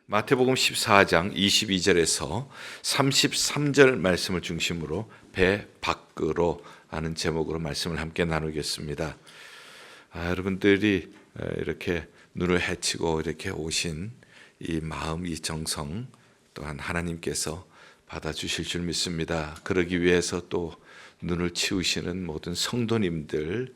마태복음 14장 22절에서 33절 말씀을 중심으로 배 밖으로 하는 제목으로 말씀을 함께 나누겠습니다. 여러분들이 이렇게 눈을 헤치고 이렇게 오신 이 마음, 이 정성 또한 하나님께서 받아주실 줄 믿습니다. 그러기 위해서 또 눈을 치우시는 모든 성도님들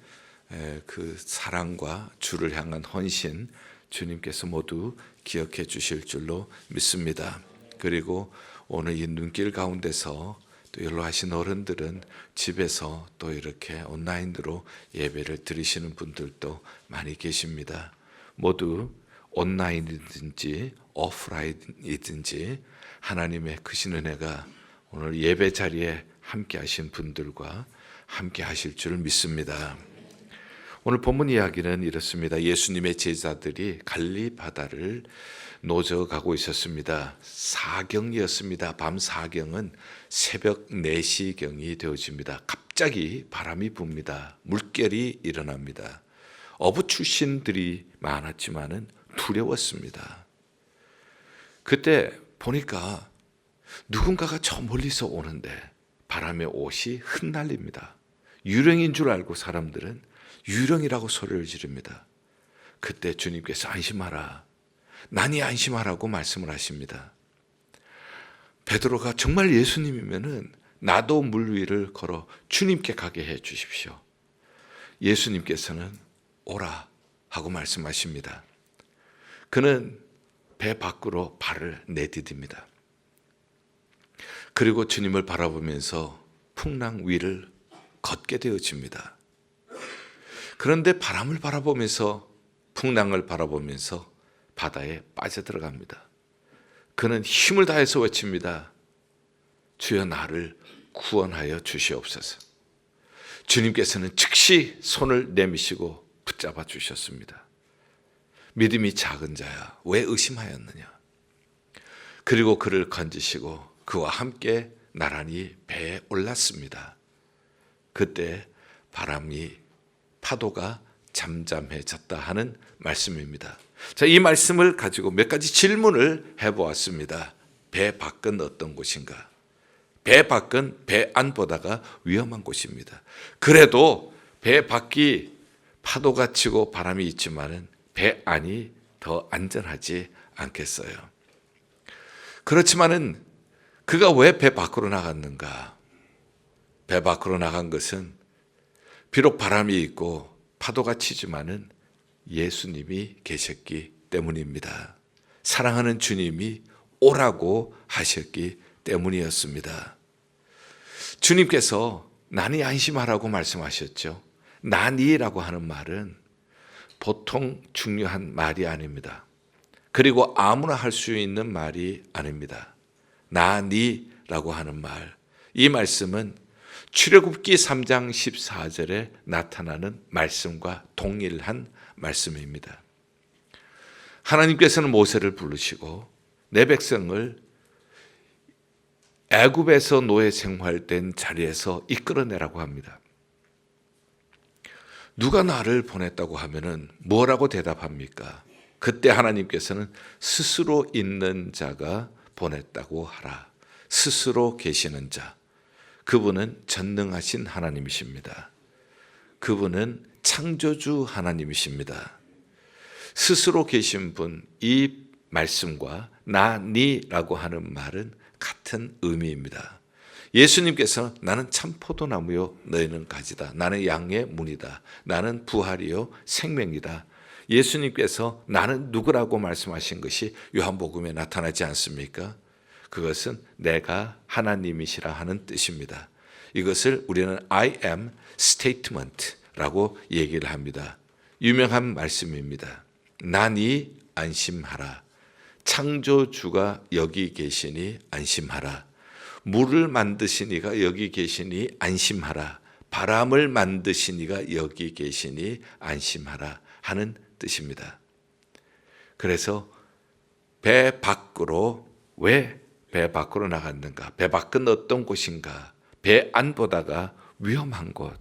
그 사랑과 주를 향한 헌신 주님께서 모두 기억해 주실 줄로 믿습니다. 그리고 오늘 이 눈길 가운데서 또 연로하신 어른들은 집에서 또 이렇게 온라인으로 예배를 드리시는 분들도 많이 계십니다. 모두 온라인이든지 오프라인이든지 하나님의 크신 은혜가 오늘 예배 자리에 함께 하신 분들과 함께 하실 줄 믿습니다. 오늘 본문 이야기는 이렇습니다. 예수님의 제자들이 갈릴리 바다를 노저 가고 있었습니다. 사경이었습니다. 밤 사경은 새벽 4시경이 되어집니다. 갑자기 바람이 붑니다. 물결이 일어납니다. 어부 출신들이 많았지만은 두려웠습니다. 그때 보니까 누군가가 저 멀리서 오는데 바람에 옷이 흩날립니다. 유령인 줄 알고 사람들은 유령이라고 소리를 지릅니다. 그때 주님께서 안심하라, 나니 안심하라고 말씀을 하십니다. 베드로가 정말 예수님이면은 나도 물 위를 걸어 주님께 가게 해 주십시오. 예수님께서는 오라 하고 말씀하십니다. 그는 배 밖으로 발을 내디딥니다. 그리고 주님을 바라보면서 풍랑 위를 걷게 되어집니다. 그런데 바람을 바라보면서 풍랑을 바라보면서 바다에 빠져들어갑니다. 그는 힘을 다해서 외칩니다. 주여 나를 구원하여 주시옵소서. 주님께서는 즉시 손을 내미시고 붙잡아 주셨습니다. 믿음이 작은 자야, 왜 의심하였느냐? 그리고 그를 건지시고 그와 함께 나란히 배에 올랐습니다. 그때 파도가 잠잠해졌다 하는 말씀입니다. 자, 이 말씀을 가지고 몇 가지 질문을 해보았습니다. 배 밖은 어떤 곳인가? 배 밖은 배 안보다가 위험한 곳입니다. 그래도 배 밖이 파도가 치고 바람이 있지만은 배 안이 더 안전하지 않겠어요? 그렇지만은 그가 왜 배 밖으로 나갔는가? 배 밖으로 나간 것은 비록 바람이 있고 파도가 치지만은 예수님이 계셨기 때문입니다. 사랑하는 주님이 오라고 하셨기 때문이었습니다. 주님께서 나니 안심하라고 말씀하셨죠. 나니라고 하는 말은 보통 중요한 말이 아닙니다. 그리고 아무나 할 수 있는 말이 아닙니다. 나니라고 하는 말, 이 말씀은 출애굽기 3장 14절에 나타나는 말씀과 동일한 말씀입니다. 하나님께서는 모세를 부르시고 내 백성을 애굽에서 노예 생활된 자리에서 이끌어내라고 합니다. 누가 나를 보냈다고 하면은 뭐라고 대답합니까? 그때 하나님께서는 스스로 있는 자가 보냈다고 하라. 스스로 계시는 자. 그분은 전능하신 하나님이십니다. 그분은 창조주 하나님이십니다. 스스로 계신 분, 이 말씀과 나니라고 하는 말은 같은 의미입니다. 예수님께서 나는 참 포도나무요 너희는 가지다. 나는 양의 문이다. 나는 부활이요 생명이다. 예수님께서 나는 누구라고 말씀하신 것이 요한복음에 나타나지 않습니까? 그것은 내가 하나님이시라 하는 뜻입니다. 이것을 우리는 I am statement라고 얘기를 합니다. 유명한 말씀입니다. 나니 안심하라. 창조주가 여기 계시니 안심하라. 물을 만드신 이가 여기 계시니 안심하라. 바람을 만드신 이가 여기 계시니 안심하라 하는 뜻입니다. 그래서 배 밖으로 왜 배 밖으로 나갔는가? 배 밖은 어떤 곳인가? 배 안보다가 위험한 곳.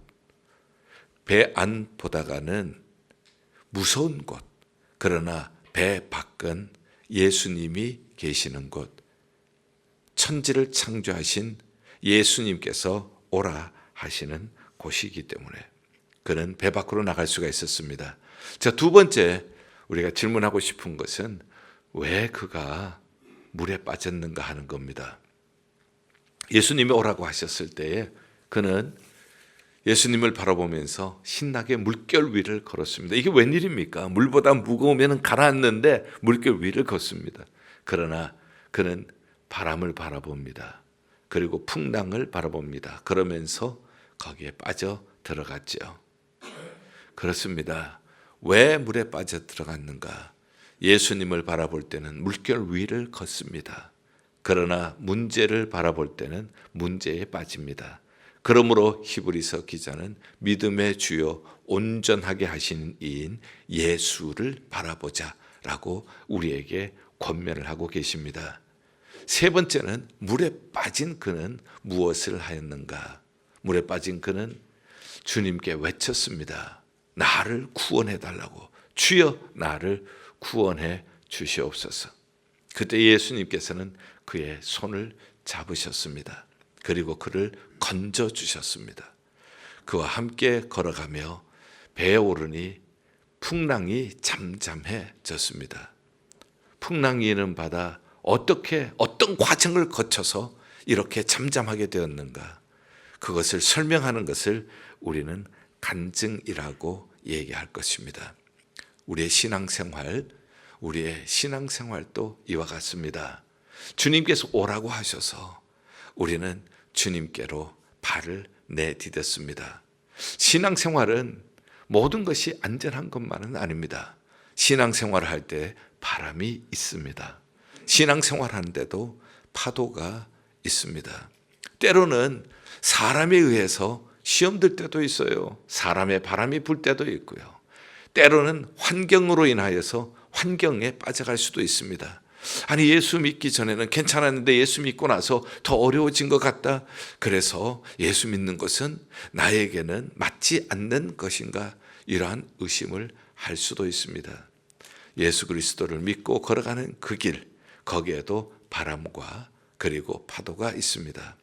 배 안보다가는 무서운 곳. 그러나 배 밖은 예수님이 계시는 곳, 천지를 창조하신 예수님께서 오라 하시는 곳이기 때문에 그는 배 밖으로 나갈 수가 있었습니다. 자, 두 번째 우리가 질문하고 싶은 것은 왜 그가 물에 빠졌는가 하는 겁니다. 예수님이 오라고 하셨을 때에 그는 예수님을 바라보면서 신나게 물결 위를 걸었습니다. 이게 웬일입니까? 물보다 무거우면 가라앉는데 물결 위를 걷습니다. 그러나 그는 바람을 바라봅니다. 그리고 풍랑을 바라봅니다. 그러면서 거기에 빠져 들어갔죠. 그렇습니다. 왜 물에 빠져 들어갔는가? 예수님을 바라볼 때는 물결 위를 걷습니다. 그러나 문제를 바라볼 때는 문제에 빠집니다. 그러므로 히브리서 기자는 믿음의 주요 온전하게 하시는 이인 예수를 바라보자 라고 우리에게 권면을 하고 계십니다. 세 번째는 물에 빠진 그는 무엇을 하였는가? 물에 빠진 그는 주님께 외쳤습니다. 나를 구원해 달라고. 주여 나를 구원해 주시옵소서. 그때 예수님께서는 그의 손을 잡으셨습니다. 그리고 그를 건져 주셨습니다. 그와 함께 걸어가며 배에 오르니 풍랑이 잠잠해졌습니다. 풍랑이 이는 바다 어떤 과정을 거쳐서 이렇게 잠잠하게 되었는가? 그것을 설명하는 것을 우리는 간증이라고 얘기할 것입니다. 우리의 신앙생활도 이와 같습니다. 주님께서 오라고 하셔서 우리는 주님께로 발을 내디뎠습니다. 신앙생활은 모든 것이 안전한 것만은 아닙니다. 신앙생활을 할 때 바람이 있습니다. 신앙생활 하는데도 파도가 있습니다. 때로는 사람에 의해서 시험 들 때도 있어요. 사람의 바람이 불 때도 있고요. 때로는 환경으로 인하여서 환경에 빠져갈 수도 있습니다. 아니, 예수 믿기 전에는 괜찮았는데 예수 믿고 나서 더 어려워진 것 같다. 그래서 예수 믿는 것은 나에게는 맞지 않는 것인가? 이러한 의심을 할 수도 있습니다. 예수 그리스도를 믿고 걸어가는 그 길, 거기에도 바람과 그리고 파도가 있습니다.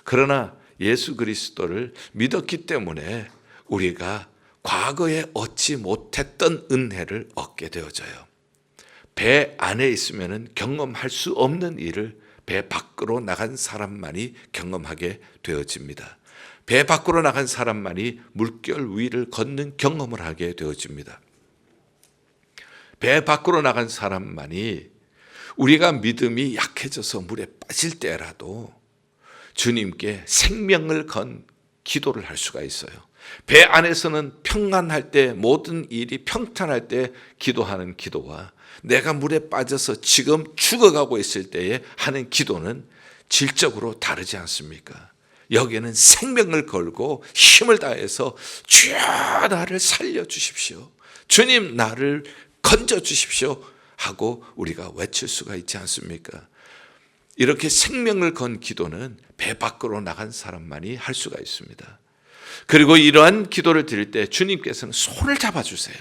그러나 예수 그리스도를 믿었기 때문에 우리가 과거에 얻지 못했던 은혜를 얻게 되어져요. 배 안에 있으면 경험할 수 없는 일을 배 밖으로 나간 사람만이 경험하게 되어집니다. 배 밖으로 나간 사람만이 물결 위를 걷는 경험을 하게 되어집니다. 배 밖으로 나간 사람만이 우리가 믿음이 약해져서 물에 빠질 때라도 주님께 생명을 건 기도를 할 수가 있어요. 배 안에서는 평안할 때, 모든 일이 평탄할 때 기도하는 기도와 내가 물에 빠져서 지금 죽어가고 있을 때에 하는 기도는 질적으로 다르지 않습니까? 여기에는 생명을 걸고 힘을 다해서 주여 나를 살려주십시오. 주님 나를 건져주십시오 하고 우리가 외칠 수가 있지 않습니까? 이렇게 생명을 건 기도는 배 밖으로 나간 사람만이 할 수가 있습니다. 그리고 이러한 기도를 드릴 때 주님께서는 손을 잡아주세요.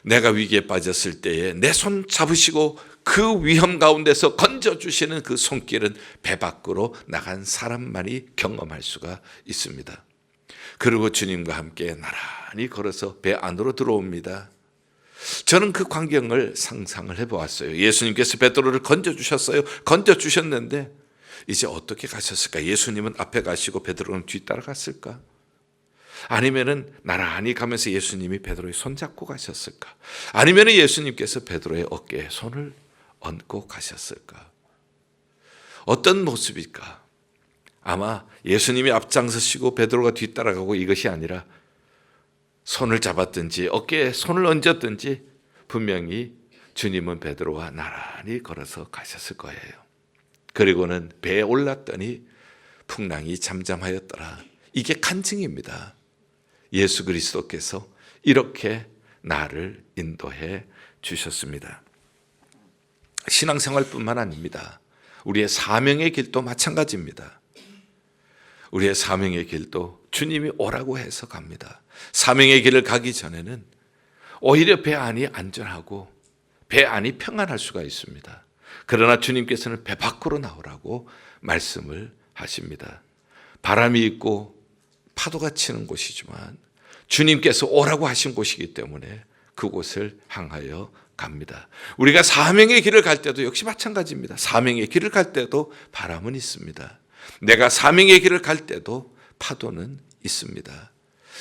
내가 위기에 빠졌을 때에 내 손 잡으시고 그 위험 가운데서 건져주시는 그 손길은 배 밖으로 나간 사람만이 경험할 수가 있습니다. 그리고 주님과 함께 나란히 걸어서 배 안으로 들어옵니다. 저는 그 광경을 상상을 해보았어요. 예수님께서 베드로를 건져주셨어요. 건져주셨는데 이제 어떻게 가셨을까? 예수님은 앞에 가시고 베드로는 뒤따라갔을까? 아니면은 나란히 가면서 예수님이 베드로의 손 잡고 가셨을까? 아니면은 예수님께서 베드로의 어깨에 손을 얹고 가셨을까? 어떤 모습일까? 아마 예수님이 앞장서시고 베드로가 뒤따라가고 이것이 아니라 손을 잡았든지 어깨에 손을 얹었든지 분명히 주님은 베드로와 나란히 걸어서 가셨을 거예요. 그리고는 배에 올랐더니 풍랑이 잠잠하였더라. 이게 간증입니다. 예수 그리스도께서 이렇게 나를 인도해 주셨습니다. 신앙생활뿐만 아닙니다. 우리의 사명의 길도 마찬가지입니다. 우리의 사명의 길도 주님이 오라고 해서 갑니다. 사명의 길을 가기 전에는 오히려 배 안이 안전하고 배 안이 평안할 수가 있습니다. 그러나 주님께서는 배 밖으로 나오라고 말씀을 하십니다. 바람이 있고 파도가 치는 곳이지만 주님께서 오라고 하신 곳이기 때문에 그곳을 향하여 갑니다. 우리가 사명의 길을 갈 때도 역시 마찬가지입니다. 사명의 길을 갈 때도 바람은 있습니다. 내가 사명의 길을 갈 때도 파도는 있습니다.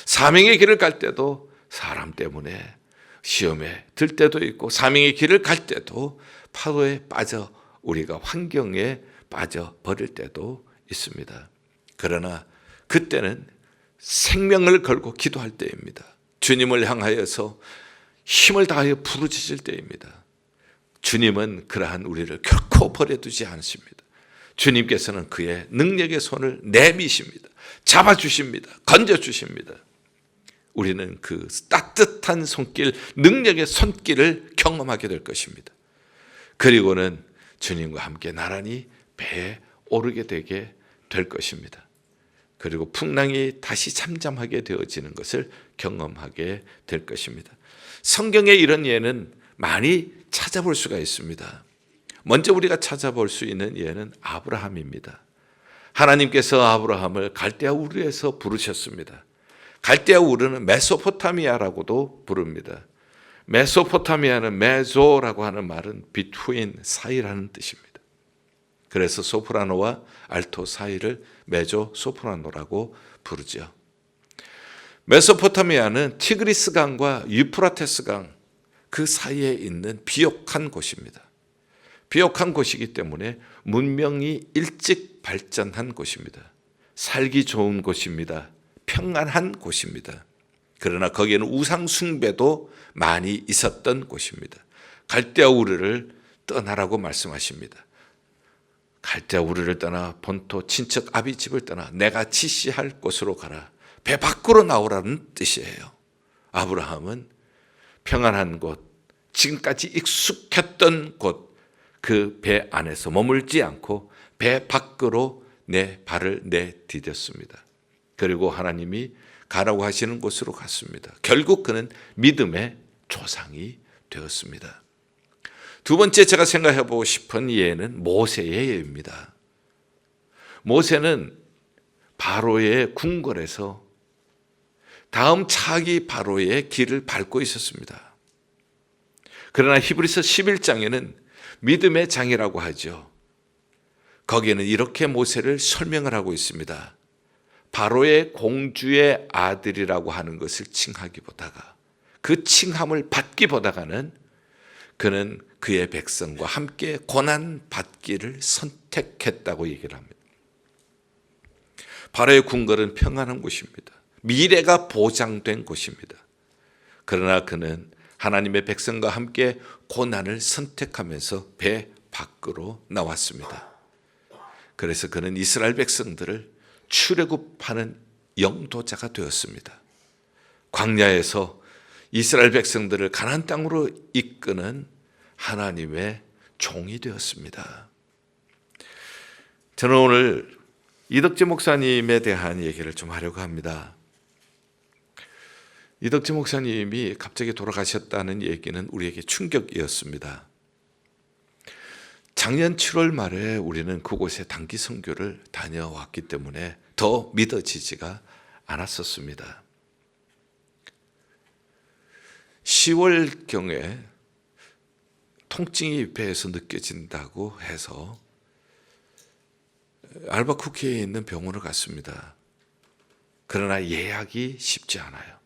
사명의 길을 갈 때도 사람 때문에 시험에 들 때도 있고, 사명의 길을 갈 때도 파도에 빠져 우리가 환경에 빠져 버릴 때도 있습니다. 그러나 그때는 생명을 걸고 기도할 때입니다. 주님을 향하여서 힘을 다하여 부르짖을 때입니다. 주님은 그러한 우리를 결코 버려두지 않으십니다. 주님께서는 그의 능력의 손을 내미십니다. 잡아주십니다. 건져주십니다. 우리는 그 따뜻한 손길, 능력의 손길을 경험하게 될 것입니다. 그리고는 주님과 함께 나란히 배에 오르게 되게 될 것입니다. 그리고 풍랑이 다시 잠잠하게 되어지는 것을 경험하게 될 것입니다. 성경에 이런 예는 많이 찾아볼 수가 있습니다. 먼저 우리가 찾아볼 수 있는 예는 아브라함입니다. 하나님께서 아브라함을 갈대아 우르에서 부르셨습니다. 갈대아 우르는 메소포타미아라고도 부릅니다. 메소포타미아는 메소라고 하는 말은 between, 사이라는 뜻입니다. 그래서 소프라노와 알토 사이를 메조 소프라노라고 부르죠. 메소포타미아는 티그리스 강과 유프라테스 강 그 사이에 있는 비옥한 곳입니다. 비옥한 곳이기 때문에 문명이 일찍 발전한 곳입니다. 살기 좋은 곳입니다. 평안한 곳입니다. 그러나 거기에는 우상 숭배도 많이 있었던 곳입니다. 갈대아 우르를 떠나라고 말씀하십니다. 갈대아 우르를 떠나 본토 친척 아비 집을 떠나 내가 지시할 곳으로 가라. 배 밖으로 나오라는 뜻이에요. 아브라함은 평안한 곳, 지금까지 익숙했던 곳, 그 배 안에서 머물지 않고 배 밖으로 내 발을 내디뎠습니다. 그리고 하나님이 가라고 하시는 곳으로 갔습니다. 결국 그는 믿음의 조상이 되었습니다. 두 번째 제가 생각해 보고 싶은 예는 모세의 예입니다. 모세는 바로의 궁궐에서 다음 차기 바로의 길을 밟고 있었습니다. 그러나 히브리서 11장에는 믿음의 장이라고 하죠. 거기에는 이렇게 모세를 설명을 하고 있습니다. 바로의 공주의 아들이라고 하는 것을 칭하기보다가, 그 칭함을 받기보다가는 그는 그의 백성과 함께 고난 받기를 선택했다고 얘기를 합니다. 바로의 궁궐은 평안한 곳입니다. 미래가 보장된 곳입니다. 그러나 그는 하나님의 백성과 함께 고난을 선택하면서 배 밖으로 나왔습니다. 그래서 그는 이스라엘 백성들을 출애굽하는 영도자가 되었습니다. 광야에서 이스라엘 백성들을 가나안 땅으로 이끄는 하나님의 종이 되었습니다. 저는 오늘 이덕재 목사님에 대한 얘기를 좀 하려고 합니다. 이덕재 목사님이 갑자기 돌아가셨다는 얘기는 우리에게 충격이었습니다. 작년 7월 말에 우리는 그곳에 단기 선교를 다녀왔기 때문에 더 믿어지지가 않았었습니다. 10월경에 통증이 배에서 느껴진다고 해서 알바쿠키에 있는 병원을 갔습니다. 그러나 예약이 쉽지 않아요.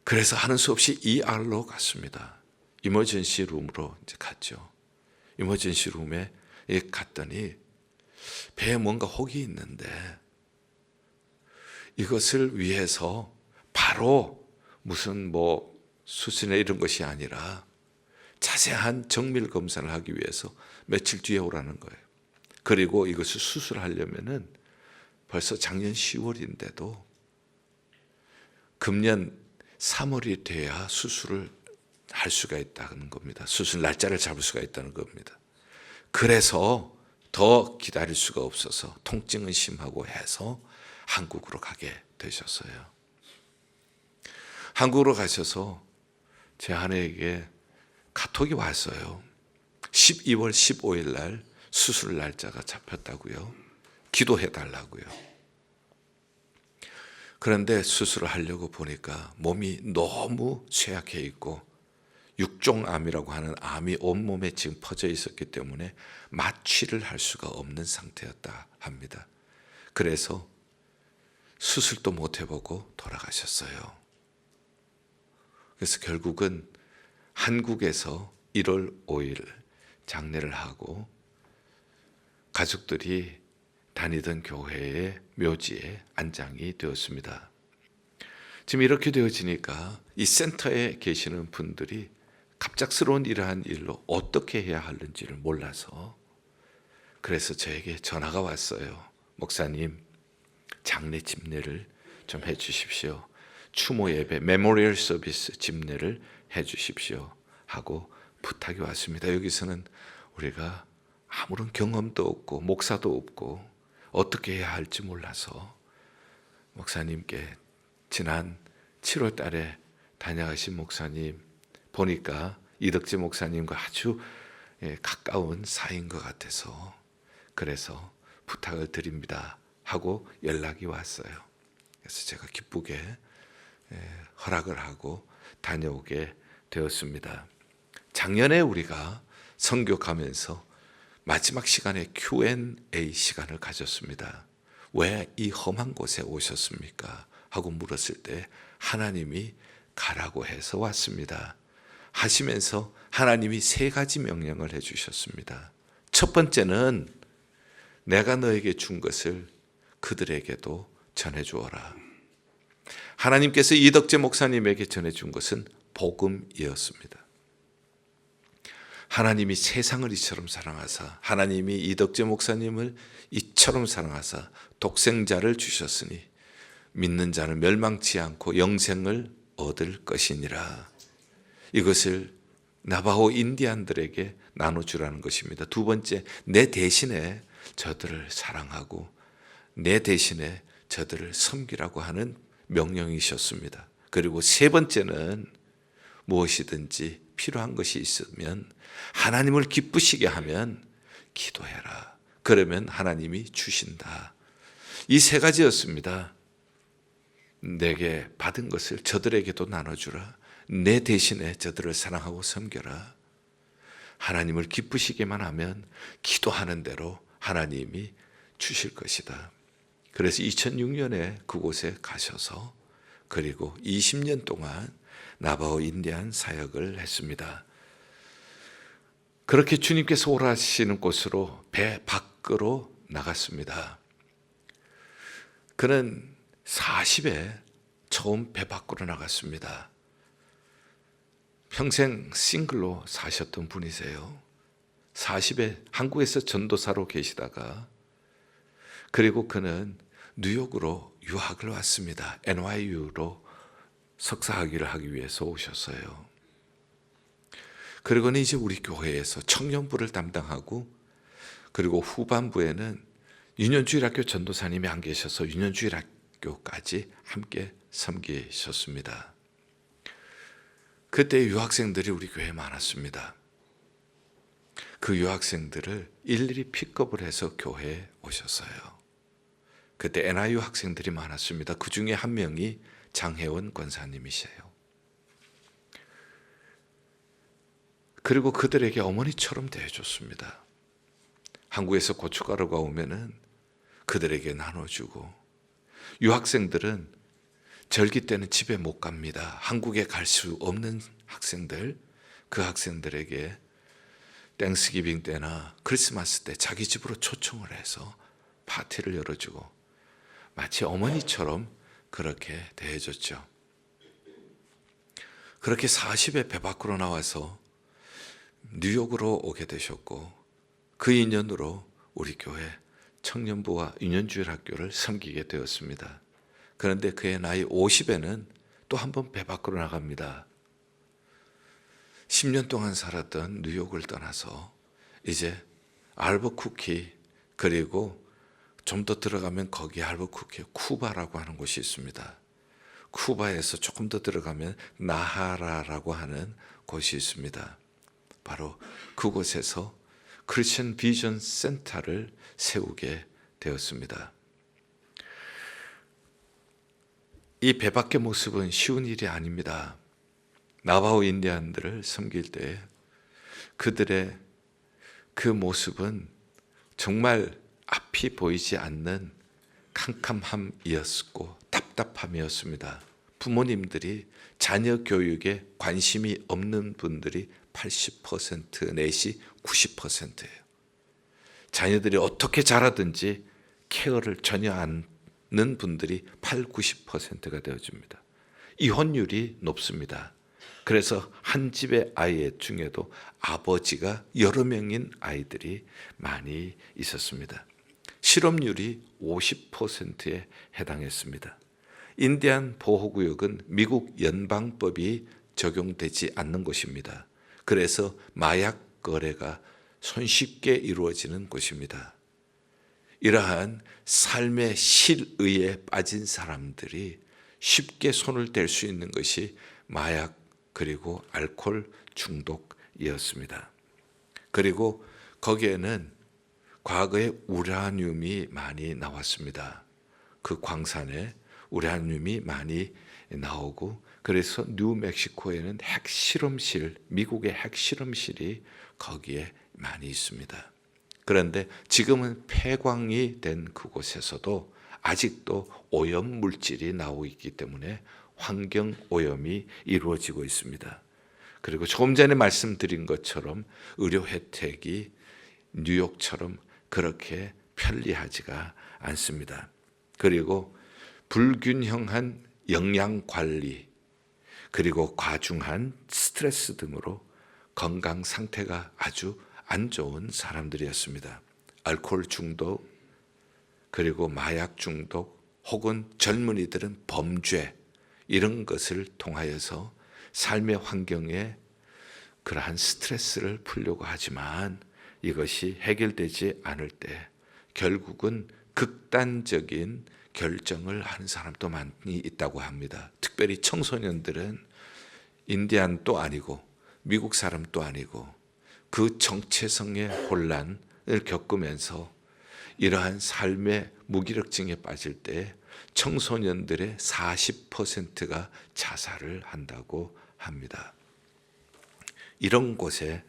그래서 하는 수 없이 ER로 갔습니다. 이머전시 룸으로 이제 갔죠. 이머전시 룸에 갔더니 배에 뭔가 혹이 있는데 이것을 위해서 바로 무슨 수술이나 이런 것이 아니라 자세한 정밀 검사를 하기 위해서 며칠 뒤에 오라는 거예요. 그리고 이것을 수술하려면은 벌써 작년 10월인데도 금년 3월이 돼야 수술을 할 수가 있다는 겁니다. 수술 날짜를 잡을 수가 있다는 겁니다. 그래서 더 기다릴 수가 없어서 통증은 심하고 해서 한국으로 가게 되셨어요. 한국으로 가셔서 제 아내에게 카톡이 왔어요. 12월 15일 날 수술 날짜가 잡혔다고요. 기도해 달라고요. 그런데 수술을 하려고 보니까 몸이 너무 쇠약해 있고 육종암이라고 하는 암이 온몸에 지금 퍼져 있었기 때문에 마취를 할 수가 없는 상태였다 합니다. 그래서 수술도 못 해보고 돌아가셨어요. 그래서 결국은 한국에서 1월 5일 장례를 하고 가족들이 다니던 교회의 묘지에 안장이 되었습니다. 지금 이렇게 되어지니까 이 센터에 계시는 분들이 갑작스러운 이러한 일로 어떻게 해야 하는지를 몰라서 그래서 저에게 전화가 왔어요. 목사님, 장례 집례를 좀 해주십시오. 추모 예배, 메모리얼 서비스 집례를 해주십시오 하고 부탁이 왔습니다. 여기서는 우리가 아무런 경험도 없고 목사도 없고 어떻게 해야 할지 몰라서 목사님께 지난 7월 달에 다녀가신 목사님 보니까 이덕재 목사님과 아주 가까운 사이인 것 같아서 그래서 부탁을 드립니다 하고 연락이 왔어요. 그래서 제가 기쁘게 허락을 하고 다녀오게 되었습니다. 작년에 우리가 선교 가면서 마지막 시간에 Q&A 시간을 가졌습니다. 왜 이 험한 곳에 오셨습니까? 하고 물었을 때 하나님이 가라고 해서 왔습니다. 하시면서 하나님이 3가지 명령을 해주셨습니다. 첫 번째는 내가 너에게 준 것을 그들에게도 전해주어라. 하나님께서 이덕재 목사님에게 전해준 것은 복음이었습니다. 하나님이 세상을 이처럼 사랑하사 하나님이 이덕재 목사님을 이처럼 사랑하사 독생자를 주셨으니 믿는 자는 멸망치 않고 영생을 얻을 것이니라. 이것을 나바호 인디안들에게 나눠주라는 것입니다. 두 번째, 내 대신에 저들을 사랑하고 내 대신에 저들을 섬기라고 하는 명령이셨습니다. 그리고 세 번째는 무엇이든지 필요한 것이 있으면 하나님을 기쁘시게 하면 기도해라. 그러면 하나님이 주신다. 이 3가지였습니다. 내게 받은 것을 저들에게도 나눠주라. 내 대신에 저들을 사랑하고 섬겨라. 하나님을 기쁘시게만 하면 기도하는 대로 하나님이 주실 것이다. 그래서 2006년에 그곳에 가셔서 그리고 20년 동안 나바호 인디안 사역을 했습니다. 그렇게 주님께서 오라시는 곳으로 배 밖으로 나갔습니다. 그는 40에 처음 배 밖으로 나갔습니다. 평생 싱글로 사셨던 분이세요. 40에 한국에서 전도사로 계시다가 그리고 그는 뉴욕으로 유학을 왔습니다. NYU로 석사학위를 하기 위해서 오셨어요. 그리고는 이제 우리 교회에서 청년부를 담당하고 그리고 후반부에는 유년주일학교 전도사님이 안 계셔서 유년주일학교까지 함께 섬기셨습니다. 그때 유학생들이 우리 교회에 많았습니다. 그 유학생들을 일일이 픽업을 해서 교회에 오셨어요. 그때 NIU 학생들이 많았습니다. 그 중에 한 명이 장혜원 권사님이세요. 그리고 그들에게 어머니처럼 대해줬습니다. 한국에서 고춧가루가 오면은 그들에게 나눠주고 유학생들은 절기 때는 집에 못 갑니다. 한국에 갈 수 없는 학생들, 그 학생들에게 땡스기빙 때나 크리스마스 때 자기 집으로 초청을 해서 파티를 열어주고 마치 어머니처럼 그렇게 대해줬죠. 그렇게 40에 배 밖으로 나와서 뉴욕으로 오게 되셨고 그 인연으로 우리 교회 청년부와 유년주일 학교를 섬기게 되었습니다. 그런데 그의 나이 50에는 또 한 번 배 밖으로 나갑니다. 10년 동안 살았던 뉴욕을 떠나서 이제 알버쿠키 그리고 좀 더 들어가면 거기 알버쿠키에 쿠바라고 하는 곳이 있습니다. 쿠바에서 조금 더 들어가면 나하라라고 하는 곳이 있습니다. 바로 그곳에서 크리스천 비전 센터를 세우게 되었습니다. 이 배밖의 모습은 쉬운 일이 아닙니다. 나바호 인디안들을 섬길 때 그들의 그 모습은 정말 앞이 보이지 않는 캄캄함이었고 답답함이었습니다. 부모님들이 자녀 교육에 관심이 없는 분들이 80% 내지 90%예요. 자녀들이 어떻게 자라든지 케어를 전혀 않는 분들이 80~90%가 되어집니다. 이혼율이 높습니다. 그래서 한 집의 아이 중에도 아버지가 여러 명인 아이들이 많이 있었습니다. 실업률이 50%에 해당했습니다. 인디안 보호구역은 미국 연방법이 적용되지 않는 곳입니다. 그래서 마약 거래가 손쉽게 이루어지는 곳입니다. 이러한 삶의 실의에 빠진 사람들이 쉽게 손을 댈 수 있는 것이 마약 그리고 알코올 중독이었습니다. 그리고 거기에는 과거에 우라늄이 많이 나왔습니다. 그 광산에 우라늄이 많이 나오고 그래서 뉴멕시코에는 핵실험실, 미국의 핵실험실이 거기에 많이 있습니다. 그런데 지금은 폐광이 된 그곳에서도 아직도 오염 물질이 나오고 있기 때문에 환경 오염이 이루어지고 있습니다. 그리고 조금 전에 말씀드린 것처럼 의료 혜택이 뉴욕처럼 그렇게 편리하지가 않습니다. 그리고 불균형한 영양 관리 그리고 과중한 스트레스 등으로 건강 상태가 아주 안 좋은 사람들이었습니다. 알코올 중독 그리고 마약 중독 혹은 젊은이들은 범죄 이런 것을 통하여서 삶의 환경에 그러한 스트레스를 풀려고 하지만 이것이 해결되지 않을 때 결국은 극단적인 결정을 하는 사람도 많이 있다고 합니다. 특별히 청소년들은 인디안도 아니고 미국 사람도 아니고 그 정체성의 혼란을 겪으면서 이러한 삶의 무기력증에 빠질 때 청소년들의 40%가 자살을 한다고 합니다. 이런 곳에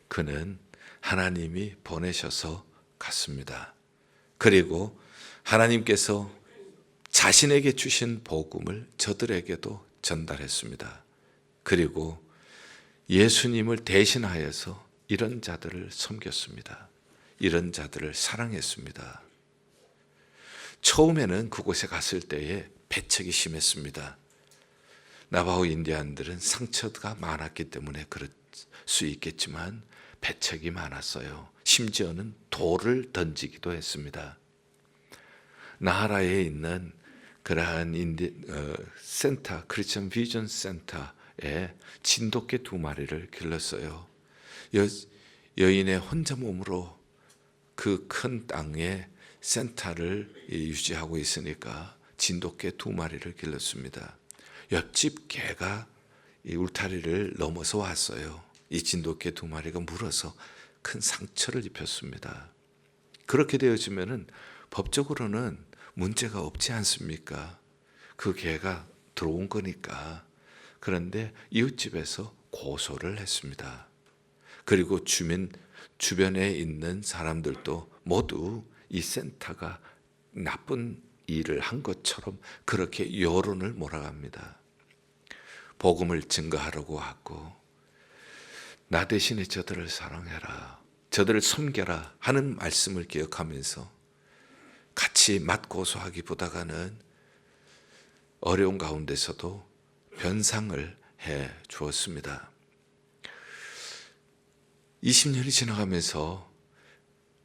그는 하나님이 보내셔서 갔습니다. 그리고 하나님께서 자신에게 주신 복음을 저들에게도 전달했습니다. 그리고 예수님을 대신하여서 이런 자들을 섬겼습니다. 이런 자들을 사랑했습니다. 처음에는 그곳에 갔을 때에 배척이 심했습니다. 나바호 인디안들은 상처가 많았기 때문에 그럴 수 있겠지만 배척이 많았어요. 심지어는 돌을 던지기도 했습니다. 나하라에 있는 그러한 센터, 크리스천 비전 센터에 진돗개 2마리를 길렀어요. 여인의 혼자 몸으로 그 큰 땅에 센터를 유지하고 있으니까 진돗개 2마리를 길렀습니다. 옆집 개가 이 울타리를 넘어서 왔어요. 이 진돗개 2마리가 물어서 큰 상처를 입혔습니다. 그렇게 되어지면은 법적으로는 문제가 없지 않습니까? 그 개가 들어온 거니까. 그런데 이웃집에서 고소를 했습니다. 그리고 주변에 있는 사람들도 모두 이 센터가 나쁜 일을 한 것처럼 그렇게 여론을 몰아갑니다. 복음을 증거하려고 왔고 나 대신에 저들을 사랑해라, 저들을 섬겨라 하는 말씀을 기억하면서 같이 맞고소하기보다는 어려운 가운데서도 변상을 해 주었습니다. 20년이 지나가면서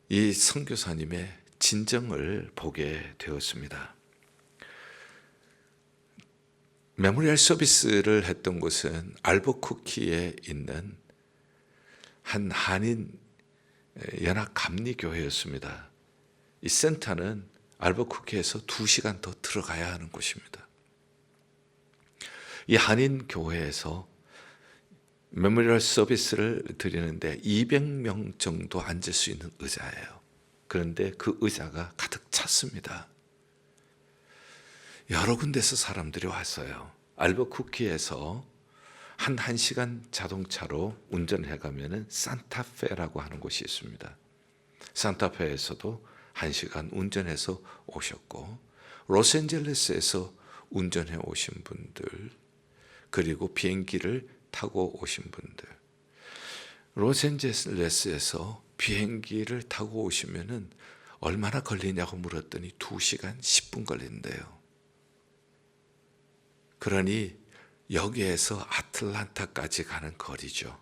이 선교사님의 진정을 보게 되었습니다. 메모리얼 서비스를 했던 곳은 알버쿠키에 있는 한 한인 연합 감리교회였습니다. 이 센터는 알버쿠키에서 2시간 더 들어가야 하는 곳입니다. 이 한인 교회에서 메모리얼 서비스를 드리는데 200명 정도 앉을 수 있는 의자예요. 그런데 그 의자가 가득 찼습니다. 여러 군데서 사람들이 왔어요. 알버쿠키에서 한 1시간 자동차로 운전해 가면은 산타페라고 하는 곳이 있습니다. 산타페에서도 1시간 운전해서 오셨고, 로스앤젤레스에서 운전해 오신 분들, 그리고 비행기를 타고 오신 분들, 로스앤젤레스에서 비행기를 타고 오시면은 얼마나 걸리냐고 물었더니 2시간 10분 걸린대요. 그러니 여기에서 아틀란타까지 가는 거리죠.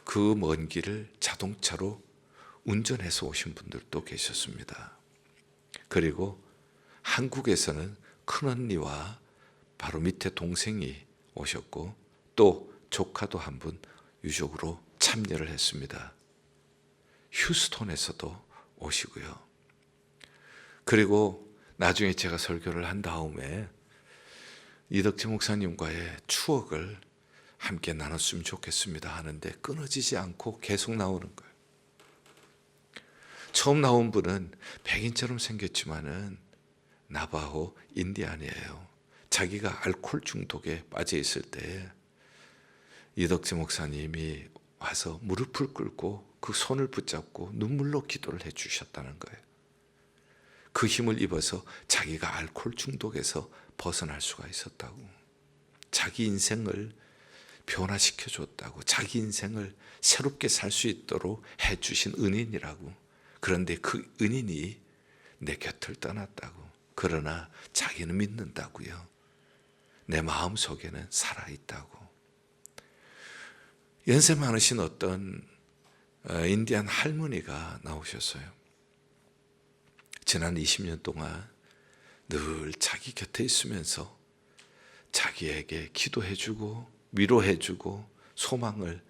그 먼 길을 자동차로 운전해서 오신 분들도 계셨습니다. 그리고 한국에서는 큰언니와 바로 밑에 동생이 오셨고, 또 조카도 한 분 유족으로 참여를 했습니다. 휴스톤에서도 오시고요. 그리고 나중에 제가 설교를 한 다음에 이덕재 목사님과의 추억을 함께 나눴으면 좋겠습니다 하는데 끊어지지 않고 계속 나오는 거예요. 처음 나온 분은 백인처럼 생겼지만은 나바호 인디안이에요. 자기가 알코올 중독에 빠져 있을 때 이덕재 목사님이 와서 무릎을 꿇고 그 손을 붙잡고 눈물로 기도를 해 주셨다는 거예요. 그 힘을 입어서 자기가 알코올 중독에서 벗어날 수가 있었다고, 자기 인생을 변화시켜 줬다고, 자기 인생을 새롭게 살 수 있도록 해 주신 은인이라고. 그런데 그 은인이 내 곁을 떠났다고. 그러나 자기는 믿는다고요. 내 마음속에는 살아있다고. 연세 많으신 어떤 인디안 할머니가 나오셨어요. 지난 20년 동안 늘 자기 곁에 있으면서 자기에게 기도해주고 위로해주고 소망을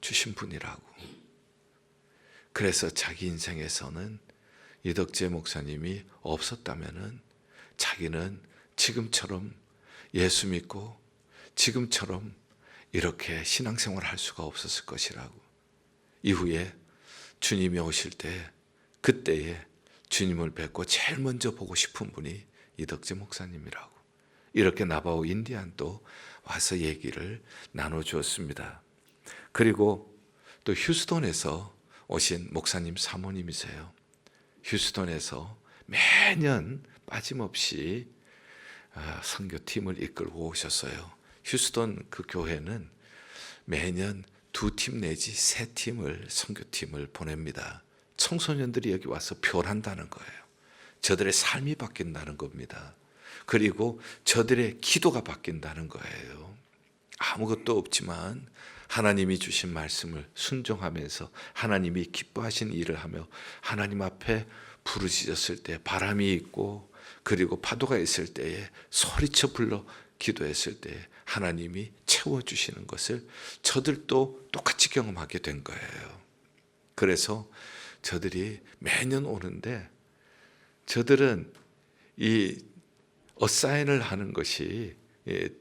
주신 분이라고. 그래서 자기 인생에서는 이덕재 목사님이 없었다면은 자기는 지금처럼 예수 믿고 지금처럼 이렇게 신앙생활을 할 수가 없었을 것이라고. 이후에 주님이 오실 때 그때에 주님을 뵙고 제일 먼저 보고 싶은 분이 이덕재 목사님이라고. 이렇게 나바오 인디안도 와서 얘기를 나눠주었습니다. 그리고 또 휴스톤에서 오신 목사님 사모님이세요. 휴스톤에서 매년 빠짐없이 선교팀을 이끌고 오셨어요. 휴스톤 그 교회는 매년 2팀 내지 3팀을 선교팀을 보냅니다. 청소년들이 여기 와서 변한다는 거예요. 저들의 삶이 바뀐다는 겁니다. 그리고 저들의 기도가 바뀐다는 거예요. 아무것도 없지만 하나님이 주신 말씀을 순종하면서 하나님이 기뻐하신 일을 하며 하나님 앞에 부르짖었을 때, 바람이 있고 그리고 파도가 있을 때에 소리쳐 불러 기도했을 때 하나님이 채워주시는 것을 저들도 똑같이 경험하게 된 거예요. 그래서 저들이 매년 오는데, 저들은 이 어사인을 하는 것이,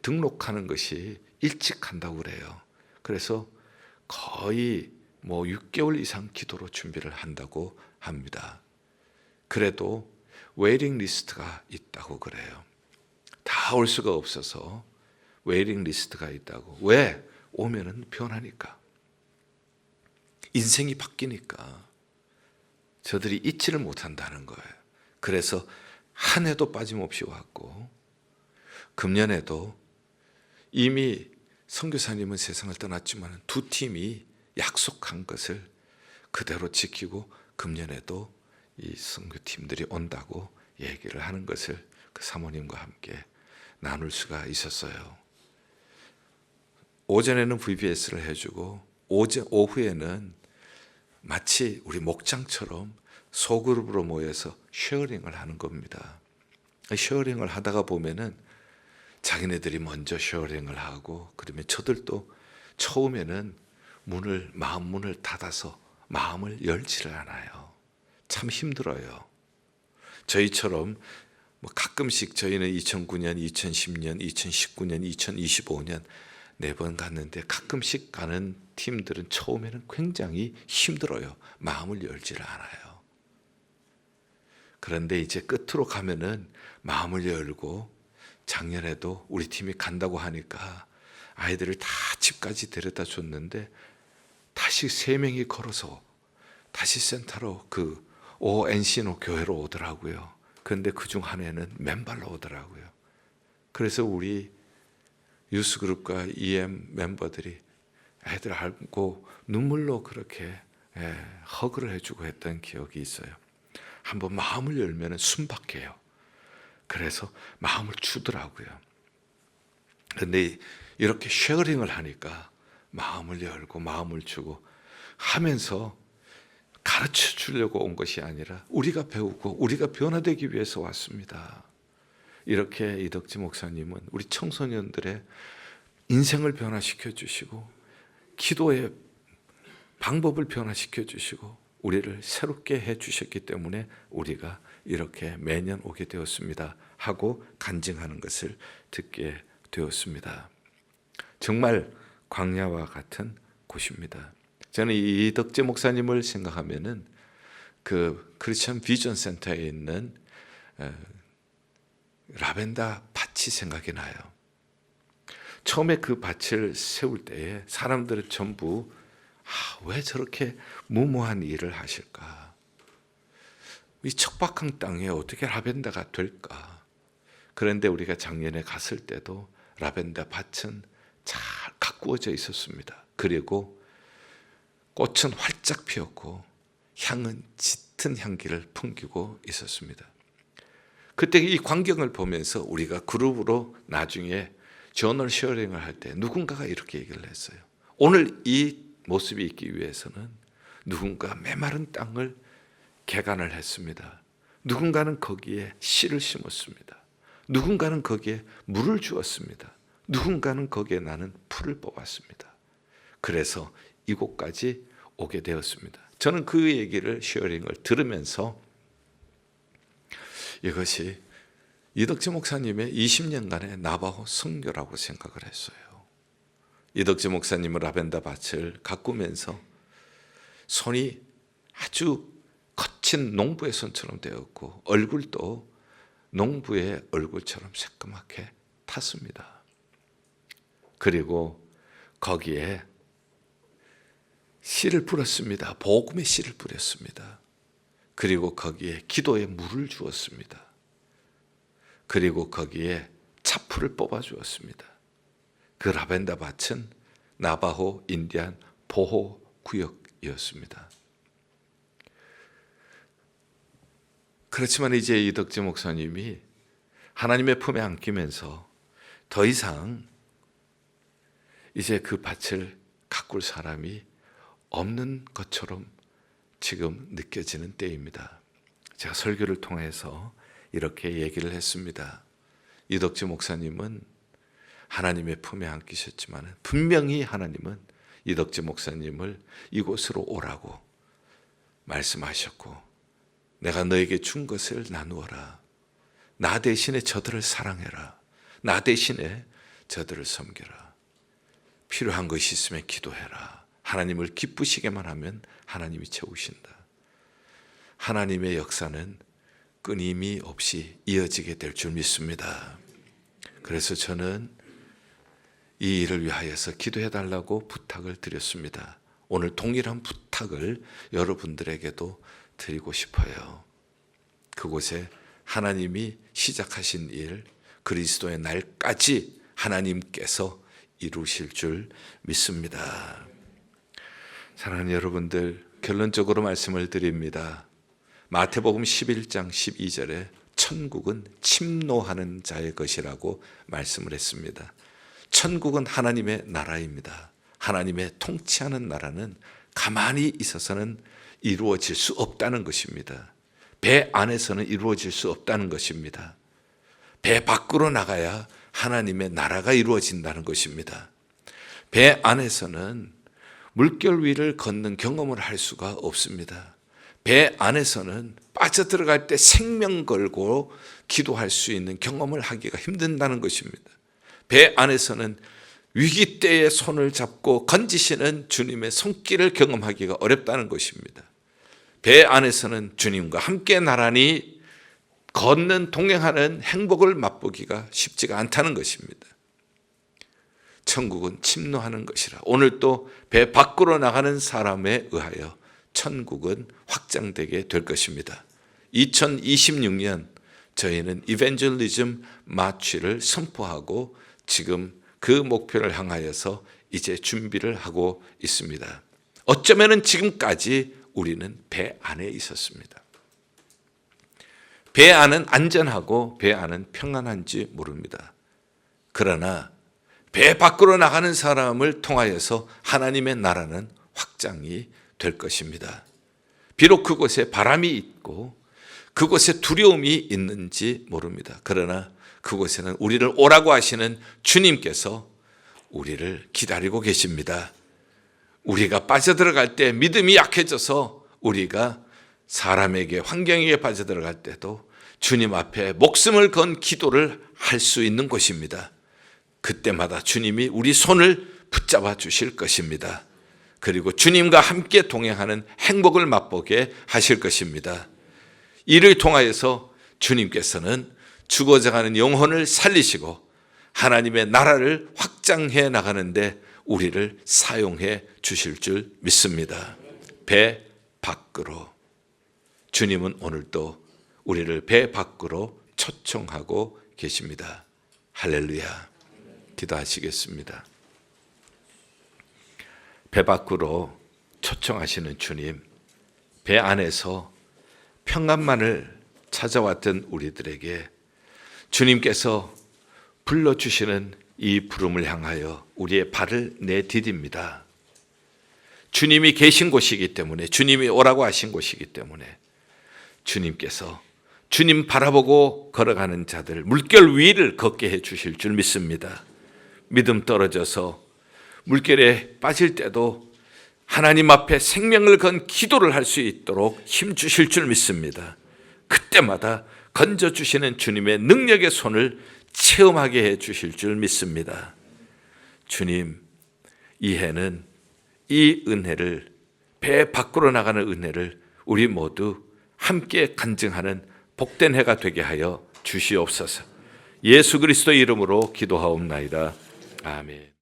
등록하는 것이 일찍 한다고 그래요. 그래서 거의 6개월 이상 기도로 준비를 한다고 합니다. 그래도 웨이팅 리스트가 있다고 그래요. 다 올 수가 없어서 웨이팅 리스트가 있다고. 왜? 오면은 변하니까, 인생이 바뀌니까 저들이 잊지를 못한다는 거예요. 그래서 한 해도 빠짐없이 왔고, 금년에도 이미 선교사님은 세상을 떠났지만 2팀이 약속한 것을 그대로 지키고 금년에도 이 선교팀들이 온다고 얘기를 하는 것을 그 사모님과 함께 나눌 수가 있었어요. 오전에는 VBS를 해주고 오후에는 마치 우리 목장처럼 소그룹으로 모여서 쉐어링을 하는 겁니다. 쉐어링을 하다가 보면은 자기네들이 먼저 쉐어링을 하고, 그러면 저들도 처음에는 마음 문을 닫아서 마음을 열지를 않아요. 참 힘들어요. 저희처럼 뭐 가끔씩 저희는 2009년, 2010년, 2019년, 2025년 4번 갔는데 가끔씩 가는 팀들은 처음에는 굉장히 힘들어요. 마음을 열지를 않아요. 그런데 이제 끝으로 가면은 마음을 열고, 작년에도 우리 팀이 간다고 하니까 아이들을 다 집까지 데려다 줬는데 다시 3명이 걸어서 다시 센터로 그 ONC노 교회로 오더라고요. 그런데 그중 하나는 맨발로 오더라고요. 그래서 우리 유스그룹과 EM 멤버들이 애들 안고 눈물로 그렇게 허그를 해주고 했던 기억이 있어요. 한번 마음을 열면 순박해요. 그래서 마음을 주더라고요. 그런데 이렇게 쉐어링을 하니까 마음을 열고 마음을 주고 하면서 가르쳐 주려고 온 것이 아니라 우리가 배우고 우리가 변화되기 위해서 왔습니다. 이렇게 이덕지 목사님은 우리 청소년들의 인생을 변화시켜 주시고 기도의 방법을 변화시켜 주시고 우리를 새롭게 해 주셨기 때문에 우리가 이렇게 매년 오게 되었습니다 하고 간증하는 것을 듣게 되었습니다. 정말 광야와 같은 곳입니다. 저는 이덕재 목사님을 생각하면은 그 크리스천 비전 센터에 있는 라벤더 밭이 생각이 나요. 처음에 그 밭을 세울 때에 사람들은 전부 왜 저렇게 무모한 일을 하실까? 이 척박한 땅에 어떻게 라벤더가 될까? 그런데 우리가 작년에 갔을 때도 라벤더 밭은 잘 가꾸어져 있었습니다. 그리고 꽃은 활짝 피었고 향은 짙은 향기를 풍기고 있었습니다. 그때 이 광경을 보면서 우리가 그룹으로 나중에 저널 쉐어링을 할 때 누군가가 이렇게 얘기를 했어요. 오늘 이 모습이 있기 위해서는 누군가 메마른 땅을 개간을 했습니다. 누군가는 거기에 씨를 심었습니다. 누군가는 거기에 물을 주었습니다. 누군가는 거기에 나는 풀을 뽑았습니다. 그래서 이곳까지 오게 되었습니다. 저는 그 얘기를 쉐어링을 들으면서 이것이 이덕재 목사님의 20년간의 나바호 선교라고 생각을 했어요. 이덕재 목사님은 라벤더 밭을 가꾸면서 손이 아주 거친 농부의 손처럼 되었고 얼굴도 농부의 얼굴처럼 새까맣게 탔습니다. 그리고 거기에 씨를 뿌렸습니다. 복음의 씨를 뿌렸습니다. 그리고 거기에 기도의 물을 주었습니다. 그리고 거기에 차풀을 뽑아 주었습니다. 그 라벤더 밭은 나바호 인디안 보호 구역이었습니다. 그렇지만 이제 이덕재 목사님이 하나님의 품에 안기면서 더 이상 이제 그 밭을 가꿀 사람이 없는 것처럼 지금 느껴지는 때입니다. 제가 설교를 통해서 이렇게 얘기를 했습니다. 이덕재 목사님은 하나님의 품에 안기셨지만 분명히 하나님은 이덕재 목사님을 이곳으로 오라고 말씀하셨고 내가 너에게 준 것을 나누어라. 나 대신에 저들을 사랑해라. 나 대신에 저들을 섬겨라. 필요한 것이 있으면 기도해라. 하나님을 기쁘시게만 하면 하나님이 채우신다. 하나님의 역사는 끊임이 없이 이어지게 될 줄 믿습니다. 그래서 저는 이 일을 위하여서 기도해 달라고 부탁을 드렸습니다. 오늘 동일한 부탁을 여러분들에게도 드리고 싶어요. 그곳에 하나님이 시작하신 일, 그리스도의 날까지 하나님께서 이루실 줄 믿습니다. 사랑하는 여러분들, 결론적으로 말씀을 드립니다. 마태복음 11장 12절에 천국은 침노하는 자의 것이라고 말씀을 했습니다. 천국은 하나님의 나라입니다. 하나님의 통치하는 나라는 가만히 있어서는 이루어질 수 없다는 것입니다. 배 안에서는 이루어질 수 없다는 것입니다. 배 밖으로 나가야 하나님의 나라가 이루어진다는 것입니다. 배 안에서는 물결 위를 걷는 경험을 할 수가 없습니다. 배 안에서는 빠져들어갈 때 생명 걸고 기도할 수 있는 경험을 하기가 힘든다는 것입니다. 배 안에서는 위기 때에 손을 잡고 건지시는 주님의 손길을 경험하기가 어렵다는 것입니다. 배 안에서는 주님과 함께 나란히 걷는 동행하는 행복을 맛보기가 쉽지가 않다는 것입니다. 천국은 침노하는 것이라. 오늘 또 배 밖으로 나가는 사람에 의하여 천국은 확장되게 될 것입니다. 2026년 저희는 이벤젤리즘 마취를 선포하고 지금 그 목표를 향하여서 이제 준비를 하고 있습니다. 어쩌면 지금까지 우리는 배 안에 있었습니다. 배 안은 안전하고 배 안은 평안한지 모릅니다. 그러나 배 밖으로 나가는 사람을 통하여서 하나님의 나라는 확장이 될 것입니다. 비록 그곳에 바람이 있고 그곳에 두려움이 있는지 모릅니다. 그러나 그곳에는 우리를 오라고 하시는 주님께서 우리를 기다리고 계십니다. 우리가 빠져들어갈 때 믿음이 약해져서 우리가 사람에게 환경에게 빠져들어갈 때도 주님 앞에 목숨을 건 기도를 할 수 있는 곳입니다. 그때마다 주님이 우리 손을 붙잡아 주실 것입니다. 그리고 주님과 함께 동행하는 행복을 맛보게 하실 것입니다. 이를 통하여서 주님께서는 죽어져가는 영혼을 살리시고 하나님의 나라를 확장해 나가는데 우리를 사용해 주실 줄 믿습니다. 배 밖으로. 주님은 오늘도 우리를 배 밖으로 초청하고 계십니다. 할렐루야. 기도하시겠습니다. 배 밖으로 초청하시는 주님, 배 안에서 평안만을 찾아왔던 우리들에게 주님께서 불러주시는 이 부름을 향하여 우리의 발을 내디딥니다. 주님이 계신 곳이기 때문에, 주님이 오라고 하신 곳이기 때문에 주님께서 주님 바라보고 걸어가는 자들 물결 위를 걷게 해 주실 줄 믿습니다. 믿음 떨어져서 물결에 빠질 때도 하나님 앞에 생명을 건 기도를 할 수 있도록 힘 주실 줄 믿습니다. 그때마다 건져주시는 주님의 능력의 손을 체험하게 해 주실 줄 믿습니다. 주님, 이 해는 이 은혜를, 배 밖으로 나가는 은혜를 우리 모두 함께 간증하는 복된 해가 되게 하여 주시옵소서. 예수 그리스도의 이름으로 기도하옵나이다. 아멘.